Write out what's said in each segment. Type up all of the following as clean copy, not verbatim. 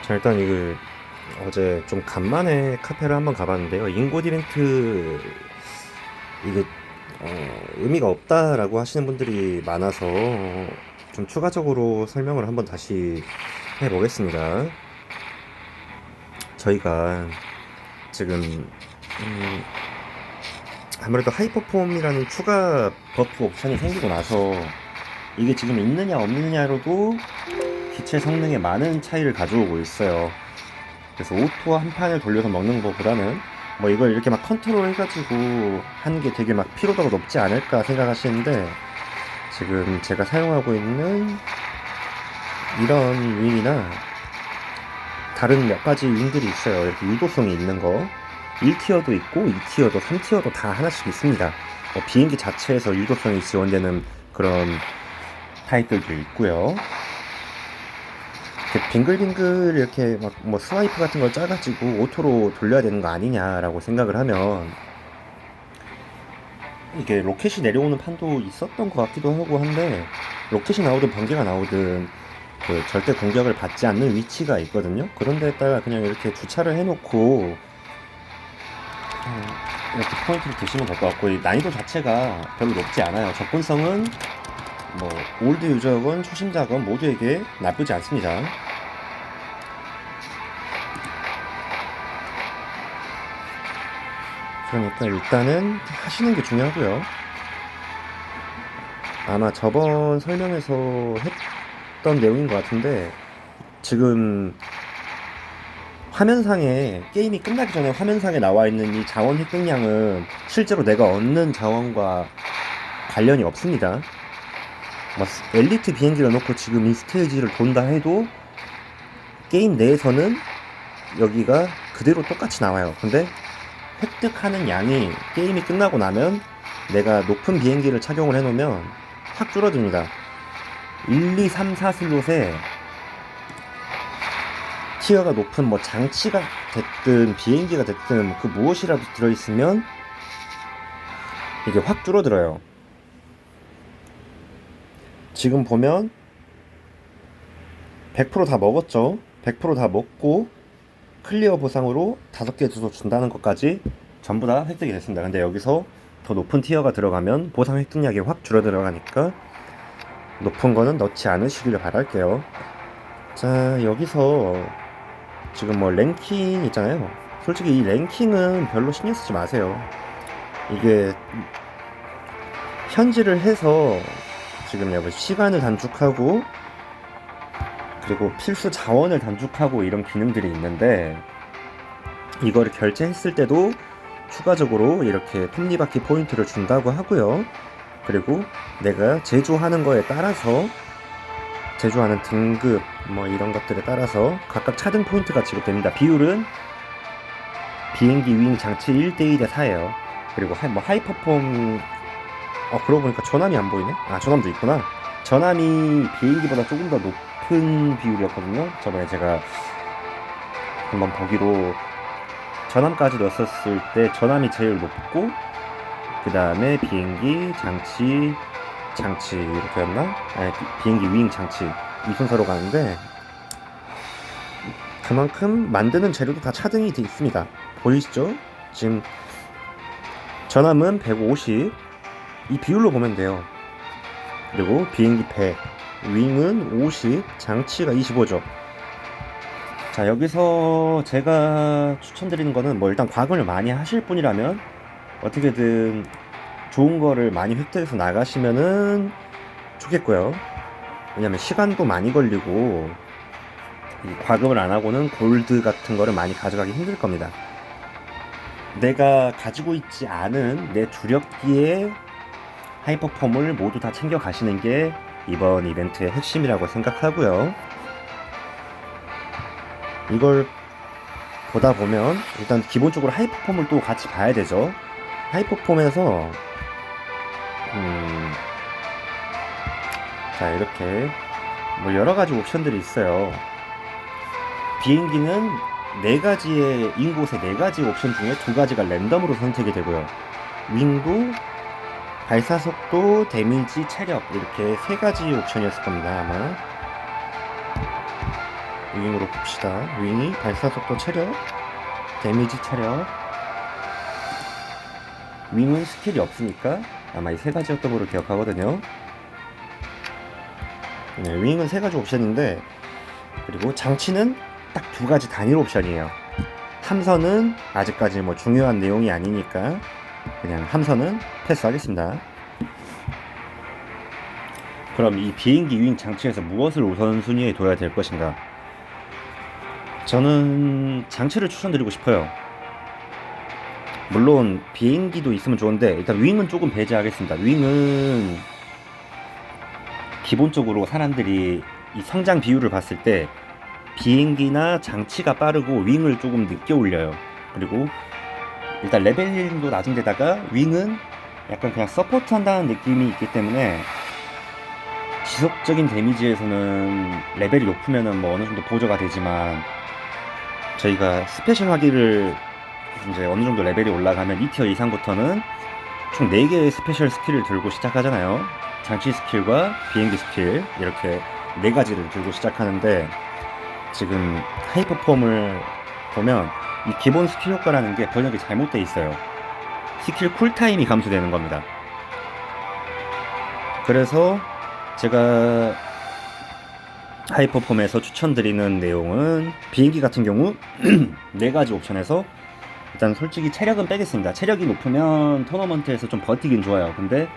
자, 일단 이거 어제 좀 간만에 카페를 한번 가봤는데요. 인고 이벤트 이게 의미가 없다라고 하시는 분들이 많아서 좀 추가적으로 설명을 한번 다시 해보겠습니다. 저희가 지금 아무래도 하이퍼폼이라는 추가 버프 옵션이 생기고 나서 이게 지금 있느냐 없느냐로도 기체 성능에 많은 차이를 가져오고 있어요. 그래서 오토 한 판을 돌려서 먹는 것보다는 뭐 이걸 이렇게 막 컨트롤 해가지고 하는 게 되게 막 피로도가 높지 않을까 생각하시는데, 지금 제가 사용하고 있는 이런 윙이나 다른 몇 가지 윙들이 있어요. 이렇게 유도성이 있는 거 1티어도 있고 2티어도 3티어도 다 하나씩 있습니다. 비행기 자체에서 유도성이 지원되는 그런 타입들도 있고요. 이렇게 빙글빙글 이렇게 막 뭐 스와이프 같은 걸 짜가지고 오토로 돌려야 되는 거 아니냐라고 생각을 하면, 이게 로켓이 내려오는 판도 있었던 것 같기도 하고 한데, 로켓이 나오든 번개가 나오든 그 절대 공격을 받지 않는 위치가 있거든요. 그런 데다가 그냥 이렇게 주차를 해놓고 이렇게 포인트를 드시면 될 것 같고, 이 난이도 자체가 별로 높지 않아요. 접근성은 뭐 올드 유저건 초심자건 모두에게 나쁘지 않습니다. 그러니까 일단은 하시는 게 중요하고요. 아마 저번 설명에서 했던 내용인 것 같은데, 지금 화면상에, 게임이 끝나기 전에 화면상에 나와 있는 이 자원 획득량은 실제로 내가 얻는 자원과 관련이 없습니다. 뭐 엘리트 비행기를 놓고 지금 이 스테이지를 돈다 해도 게임 내에서는 여기가 그대로 똑같이 나와요. 근데 획득하는 양이 게임이 끝나고 나면, 내가 높은 비행기를 착용을 해놓으면 확 줄어듭니다. 1, 2, 3, 4 슬롯에 티어가 높은 뭐 장치가 됐든 비행기가 됐든 그 무엇이라도 들어있으면 이게 확 줄어들어요. 지금 보면 100%다 먹었죠. 100%다 먹고 클리어 보상으로 5개 주소 준다는 것까지 전부 다 획득이 됐습니다. 근데 여기서 더 높은 티어가 들어가면 보상 획득량이 확 줄어들어가니까 높은 거는 넣지 않으시길 바랄게요. 자, 여기서 지금 뭐 랭킹 있잖아요. 솔직히 이 랭킹은 별로 신경 쓰지 마세요. 이게 현질을 해서 지금 여기 시간을 단축하고 그리고 필수 자원을 단축하고 이런 기능들이 있는데, 이거를 결제했을 때도 추가적으로 이렇게 톱니바퀴 포인트를 준다고 하고요. 그리고 내가 제조하는 거에 따라서, 제조하는 등급 뭐 이런 것들에 따라서 각각 차등 포인트가 지급됩니다. 비율은 비행기 윙 장치 1대1대 4예요. 그리고 뭐 하이퍼폼, 그러고 보니까 전함이 안 보이네? 전함도 있구나. 전함이 비행기보다 조금 더 높은 비율이었거든요. 저번에 제가 한번 보기로 전함까지 넣었을 때 전함이 제일 높고, 그 다음에 비행기 장치 이렇게였나? 비행기 윙 장치 이 순서로 가는데, 그만큼 만드는 재료도 다 차등이 돼 있습니다. 보이시죠? 지금 전함은 150, 이 비율로 보면 돼요. 그리고 비행기 100, 윙은 50, 장치가 25죠. 자, 여기서 제가 추천드리는 거는 뭐 일단 과금을 많이 하실 분이라면 어떻게든 좋은 거를 많이 획득해서 나가시면은 좋겠고요. 왜냐면 시간도 많이 걸리고 이 과금을 안 하고는 골드 같은 거를 많이 가져가기 힘들 겁니다. 내가 가지고 있지 않은 내 주력기의 하이퍼폼을 모두 다 챙겨 가시는 게 이번 이벤트의 핵심이라고 생각하고요. 이걸 보다 보면 일단 기본적으로 하이퍼폼을 또 같이 봐야 되죠. 하이퍼폼에서 자, 이렇게 뭐 여러 가지 옵션들이 있어요. 비행기는 4가지의 인곳의 4가지 옵션 중에 2가지가 랜덤으로 선택이 되고요. 윙도 발사속도, 데미지, 체력 이렇게 3가지 옵션이었을 겁니다, 아마. 윙으로 봅시다. 윙이 발사속도, 체력, 데미지, 체력. 윙은 스킬이 없으니까 아마 이 세 가지였던 걸로 기억하거든요. 네, 윙은 세 가지 옵션인데, 그리고 장치는 딱 두 가지 단일 옵션이에요. 함선은 아직까지 뭐 중요한 내용이 아니니까 그냥 함선은 패스하겠습니다. 그럼 이 비행기 윙 장치에서 무엇을 우선순위에 둬야 될 것인가? 저는 장치를 추천드리고 싶어요. 물론 비행기도 있으면 좋은데 일단 윙은 조금 배제하겠습니다. 윙은 기본적으로 사람들이 이 성장 비율을 봤을 때 비행기나 장치가 빠르고 윙을 조금 늦게 올려요. 그리고 일단 레벨링도 낮은 데다가 윙은 약간 그냥 서포트 한다는 느낌이 있기 때문에 지속적인 데미지에서는 레벨이 높으면은 뭐 어느 정도 보조가 되지만, 저희가 스페셜 화기를 이제 어느 정도 레벨이 올라가면 2티어 이상부터는 총 4개의 스페셜 스킬을 들고 시작하잖아요. 장치 스킬과 비행기 스킬 이렇게 4가지를 들고 시작하는데, 지금 하이퍼폼을 보면 이 기본 스킬 효과라는 게 번역이 잘못되어 있어요. 스킬 쿨타임이 감소되는 겁니다. 그래서 제가 하이퍼폼에서 추천드리는 내용은 비행기 같은 경우 4가지 옵션에서 일단 솔직히 체력은 빼겠습니다. 체력이 높으면 토너먼트에서 좀 버티긴 좋아요. 근데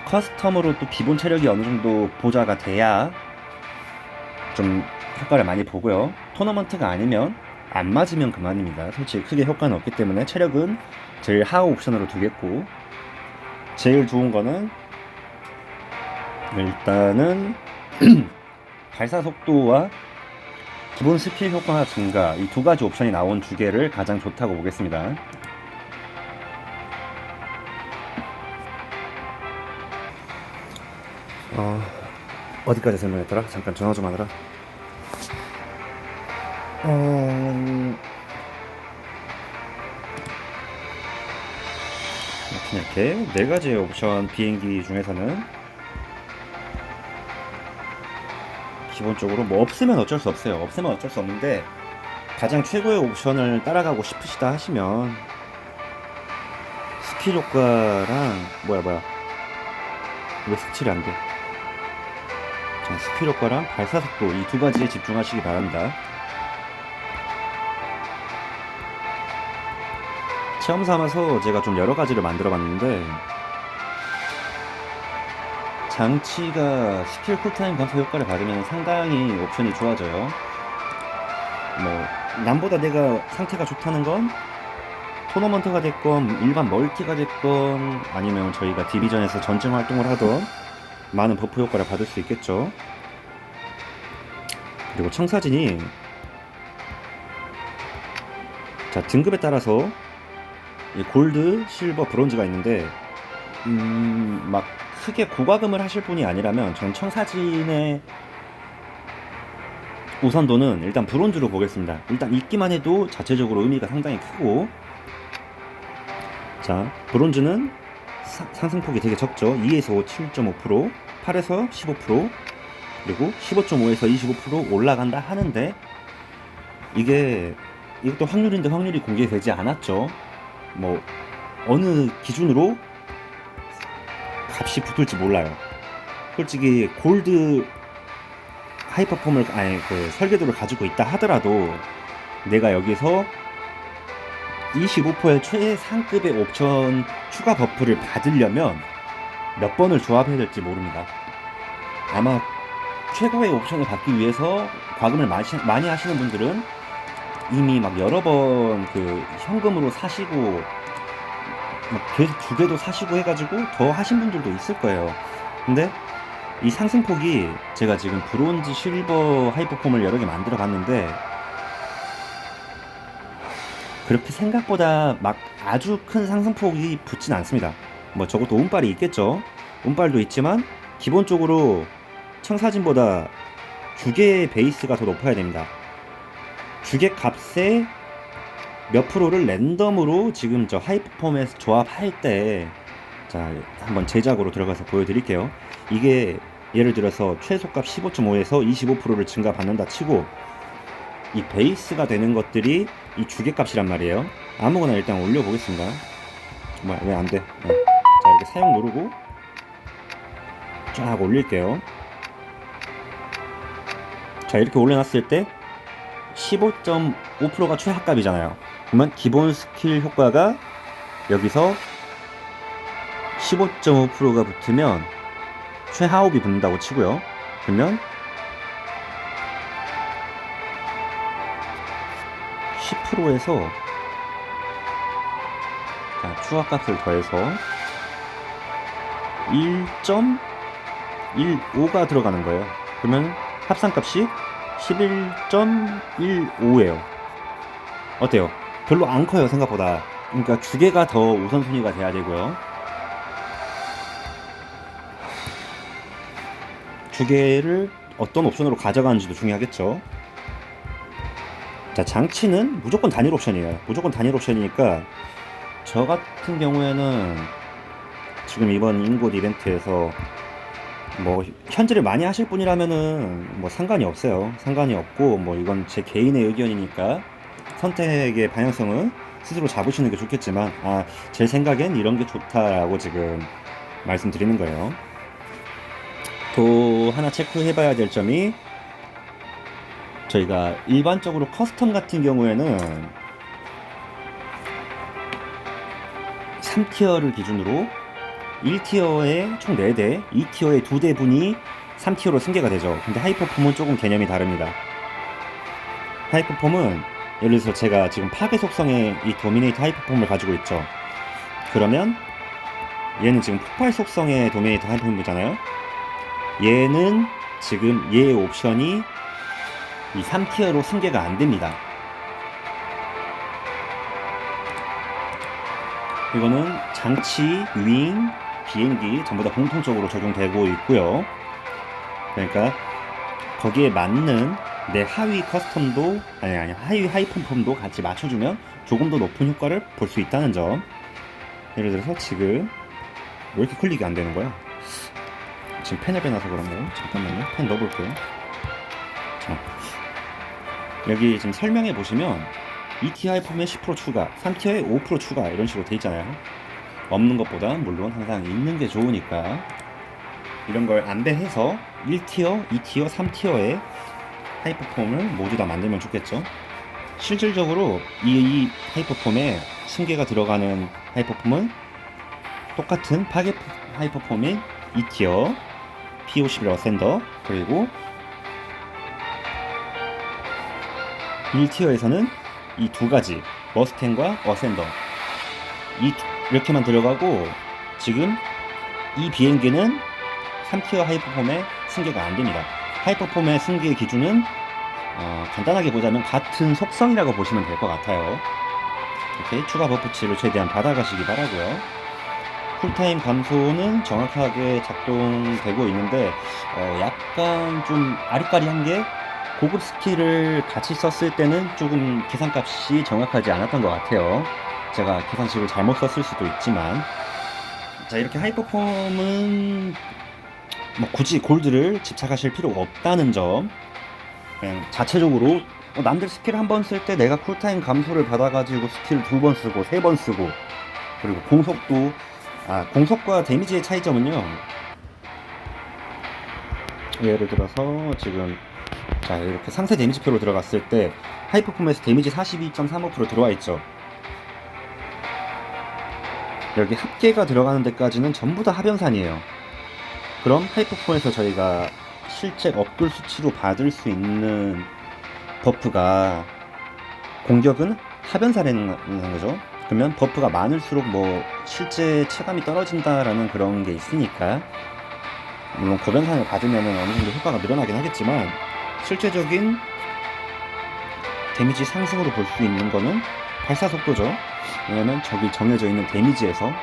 커스텀으로 또 기본 체력이 어느 정도 보좌가 돼야 좀 효과를 많이 보고요. 토너먼트가 아니면 안 맞으면 그만입니다. 솔직히 크게 효과는 없기 때문에 체력은 제일 하위 옵션으로 두겠고, 제일 좋은 거는 일단은 발사 속도와 기본 스킬 효과 증가, 이 2가지 옵션이 나온 주개를 가장 좋다고 보겠습니다. 어디까지 설명했더라? 잠깐 전화 좀 하느라. 이렇게 4가지의 옵션 비행기 중에서는 기본적으로 뭐 없으면 어쩔 수 없어요. 없으면 어쩔 수 없는데 가장 최고의 옵션을 따라가고 싶으시다 하시면 스킬 효과랑 왜 색칠이 안 돼? 자, 스킬 효과랑 발사 속도 이 2가지에 집중하시기 바랍니다. 체험 삼아서 제가 좀 여러 가지를 만들어 봤는데, 장치가 스킬 쿨타임 감소 효과를 받으면 상당히 옵션이 좋아져요. 뭐 남보다 내가 상태가 좋다는 건 토너먼트가 됐건 일반 멀티가 됐건 아니면 저희가 디비전에서 전쟁 활동을 하던 많은 버프 효과를 받을 수 있겠죠. 그리고 청사진이 자, 등급에 따라서 골드, 실버, 브론즈가 있는데 막 크게 고과금을 하실 분이 아니라면 전 청사진의 우선도는 일단 브론즈로 보겠습니다. 일단 있기만 해도 자체적으로 의미가 상당히 크고, 자, 브론즈는 상승폭이 되게 적죠. 2에서 5 7.5%, 8에서 15%, 그리고 15.5에서 25% 올라간다 하는데, 이것도 확률인데 확률이 공개되지 않았죠. 뭐 어느 기준으로 값이 붙을지 몰라요. 솔직히 골드 하이퍼폼을 설계도를 가지고 있다 하더라도 내가 여기서 25%의 최상급의 옵션 추가 버프를 받으려면 몇 번을 조합해야 될지 모릅니다. 아마 최고의 옵션을 받기 위해서 과금을 많이 하시는 분들은 이미 막 여러 번 그 현금으로 사시고 막 계속 2개도 사시고 해가지고 더 하신 분들도 있을 거예요. 근데 이 상승폭이 제가 지금 브론즈, 실버, 하이퍼폼을 여러 개 만들어 봤는데 그렇게 생각보다 막 아주 큰 상승폭이 붙진 않습니다. 뭐 적어도 운빨이 있겠죠. 운빨도 있지만 기본적으로 청사진보다 주계 베이스가 더 높아야 됩니다. 주계 값에 몇 프로를 랜덤으로 지금 저 하이퍼폼에서 조합할 때, 자, 한번 제작으로 들어가서 보여드릴게요. 이게 예를 들어서 최소값 15.5에서 25%를 증가 받는다 치고 이 베이스가 되는 것들이 이 주계값이란 말이에요. 아무거나 일단 올려보겠습니다. 정말 왜 안 돼? 네. 자, 이렇게 사용 누르고 쫙 올릴게요. 자, 이렇게 올려놨을 때 15.5%가 최하값이잖아요. 그러면 기본 스킬 효과가 여기서 15.5%가 붙으면 최하옵이 붙는다고 치고요. 그러면 10%에서 자, 추가값을 더해서 1.15가 들어가는 거예요. 그러면 합산값이 11.15예요. 어때요? 별로 안 커요, 생각보다. 그러니까 주계가 더 우선순위가 돼야 되고요. 주계를 어떤 옵션으로 가져가는지도 중요하겠죠. 자, 장치는 무조건 단일 옵션이에요. 무조건 단일 옵션이니까 저 같은 경우에는 지금 이번 인곳 이벤트에서 뭐 현질을 많이 하실 분이라면은 뭐 상관이 없어요. 상관이 없고 뭐 이건 제 개인의 의견이니까 선택의 방향성은 스스로 잡으시는 게 좋겠지만 제 생각엔 이런 게 좋다라고 지금 말씀드리는 거예요. 또 하나 체크해 봐야 될 점이 저희가 일반적으로 커스텀 같은 경우에는 3티어를 기준으로 1티어에 총 4대, 2티어에 2대 분이 3티어로 승계가 되죠. 근데 하이퍼폼은 조금 개념이 다릅니다. 하이퍼폼은 예를 들어서 제가 지금 파괴 속성의 이 도미네이트 하이퍼폼을 가지고 있죠. 그러면 얘는 지금 폭발 속성의 도미네이트 하이퍼폼이잖아요. 얘는 지금 얘의 옵션이 이 3티어로 승계가 안 됩니다. 이거는 장치, 윙, 비행기 전부 다 공통적으로 적용되고 있고요. 그러니까 거기에 맞는 내 하위 커스텀도 하위 하이퍼폼도 같이 맞춰주면 조금 더 높은 효과를 볼 수 있다는 점. 예를 들어서 지금 왜 이렇게 클릭이 안 되는 거야? 지금 펜을 빼놔서 그런가요? 잠깐만요. 펜 넣어볼게요. 자, 여기 지금 설명해 보시면 2티어 하이퍼폼에 10% 추가, 3티어에 5% 추가 이런 식으로 돼 있잖아요. 없는 것보다 물론 항상 있는 게 좋으니까 이런 걸 안배해서 1티어, 2티어, 3티어의 하이퍼폼을 모두 다 만들면 좋겠죠. 실질적으로 이 하이퍼폼에 승계가 들어가는 하이퍼폼은 똑같은 파괴 하이퍼폼인 2티어 P51 어센더, 그리고 1티어에서는 이 두 가지 머스탱과 어센더 이렇게만 들어가고, 지금 이 비행기는 3티어 하이퍼폼의 승계가 안됩니다. 하이퍼폼의 승계 기준은 간단하게 보자면 같은 속성이라고 보시면 될 것 같아요. 이렇게 추가 버프치를 최대한 받아가시기 바라고요. 쿨타임 감소는 정확하게 작동되고 있는데 약간 좀 아리까리한 게 고급 스킬을 같이 썼을 때는 조금 계산값이 정확하지 않았던 것 같아요. 제가 계산식을 잘못 썼을 수도 있지만, 자, 이렇게 하이퍼폼은 뭐 굳이 골드를 집착하실 필요가 없다는 점, 그냥 자체적으로 남들 스킬 한 번 쓸 때 내가 쿨타임 감소를 받아가지고 스킬 2번 쓰고 3번 쓰고, 그리고 공속도 공속과 데미지의 차이점은요, 예를 들어서 지금 자, 이렇게 상세 데미지표로 들어갔을 때 하이퍼폼에서 데미지 42.35% 들어와 있죠. 여기 합계가 들어가는 데까지는 전부 다 하변산이에요. 그럼 하이퍼폼에서 저희가 실제 업글 수치로 받을 수 있는 버프가, 공격은 하변산이라는 거죠. 그러면 버프가 많을수록 뭐 실제 체감이 떨어진다라는 그런 게 있으니까, 물론 고변산을 받으면 어느 정도 효과가 늘어나긴 하겠지만 실제적인 데미지 상승으로 볼 수 있는 거는 발사 속도죠. 왜냐면 저기 정해져 있는 데미지에서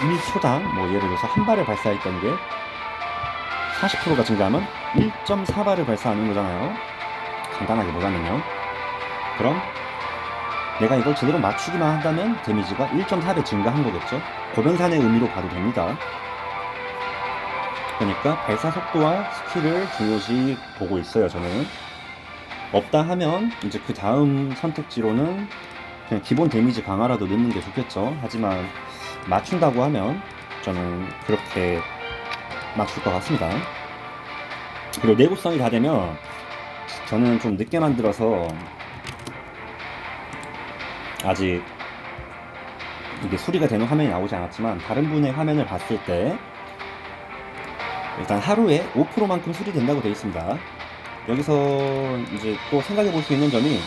1초당 뭐 예를 들어서 한 발을 발사했던 게 40%가 증가하면 1.4발을 발사하는 거잖아요. 간단하게 보자면요. 그럼 내가 이걸 제대로 맞추기만 한다면 데미지가 1.4배 증가한 거겠죠. 고변산의 의미로 봐도 됩니다. 그러니까 발사 속도와 스킬을 중요시 보고 있어요, 저는. 없다 하면 이제 그 다음 선택지로는 그냥 기본 데미지 강화라도 넣는 게 좋겠죠. 하지만 맞춘다고 하면 저는 그렇게 맞출 것 같습니다. 그리고 내구성이 다 되면 저는 좀 늦게 만들어서 아직 이게 수리가 되는 화면이 나오지 않았지만 다른 분의 화면을 봤을 때 일단 하루에 5%만큼 수리된다고 되어 있습니다. 여기서 이제 또 생각해 볼 수 있는 점이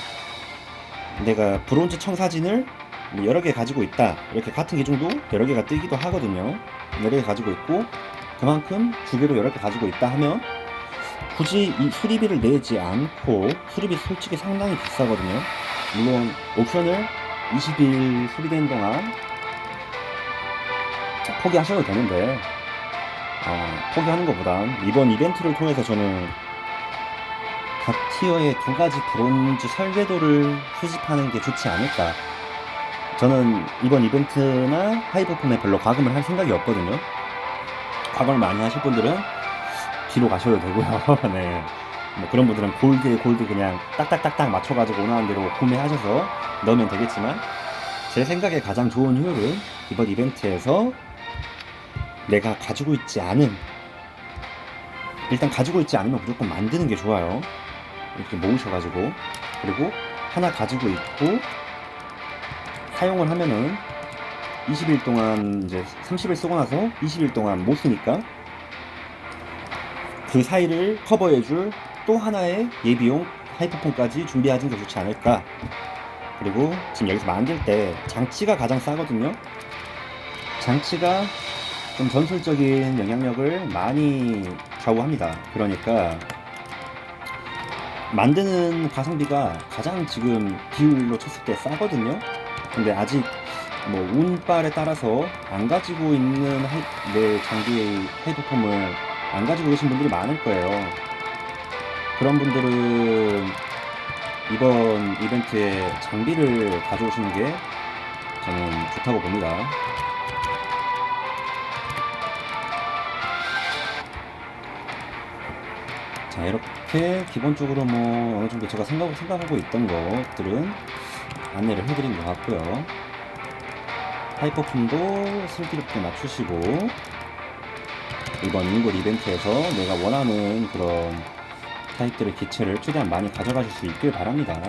내가 브론즈 청사진을 여러 개 가지고 있다. 이렇게 같은 기종도 여러 개가 뜨기도 하거든요. 여러 개 가지고 있고 그만큼 주기로 여러 개 가지고 있다 하면 굳이 이 수리비를 내지 않고 수리비 솔직히 상당히 비싸거든요. 물론 옵션을 20일 수리되는 동안 포기하셔도 되는데 포기하는 것보단 이번 이벤트를 통해서 저는 각 티어의 두 가지 브론즈 설계도를 수집하는 게 좋지 않을까. 저는 이번 이벤트나 하이퍼폼에 별로 과금을 할 생각이 없거든요. 과금을 많이 하실 분들은 뒤로 가셔도 되고요. 네. 뭐 그런 분들은 골드에 골드 그냥 딱딱딱딱 맞춰가지고 원하는 대로 구매하셔서 넣으면 되겠지만 제 생각에 가장 좋은 효율은 이번 이벤트에서 내가 가지고 있지 않은, 일단 가지고 있지 않으면 무조건 만드는 게 좋아요. 이렇게 모으셔가지고, 그리고 하나 가지고 있고 사용을 하면은 20일 동안 이제 30일 쓰고 나서 20일 동안 못 쓰니까 그 사이를 커버해줄 또 하나의 예비용 하이퍼폰까지 준비하는 게 좋지 않을까. 그리고 지금 여기서 만들 때 장치가 가장 싸거든요. 장치가 좀 전술적인 영향력을 많이 좌우합니다. 그러니까 만드는 가성비가 가장 지금 비율로 쳤을 때 싸거든요. 근데 아직 뭐 운빨에 따라서 안 가지고 있는 내 장비의 하이퍼폼을 안 가지고 계신 분들이 많을 거예요. 그런 분들은 이번 이벤트에 장비를 가져오시는 게 저는 좋다고 봅니다. 자, 이렇게 기본적으로 뭐 어느 정도 제가 생각하고 있던 것들은 안내를 해드린 것 같고요. 하이퍼폼도 슬기롭게 맞추시고 이번 인골 이벤트에서 내가 원하는 그런 타입들의 기체를 최대한 많이 가져가실 수 있길 바랍니다.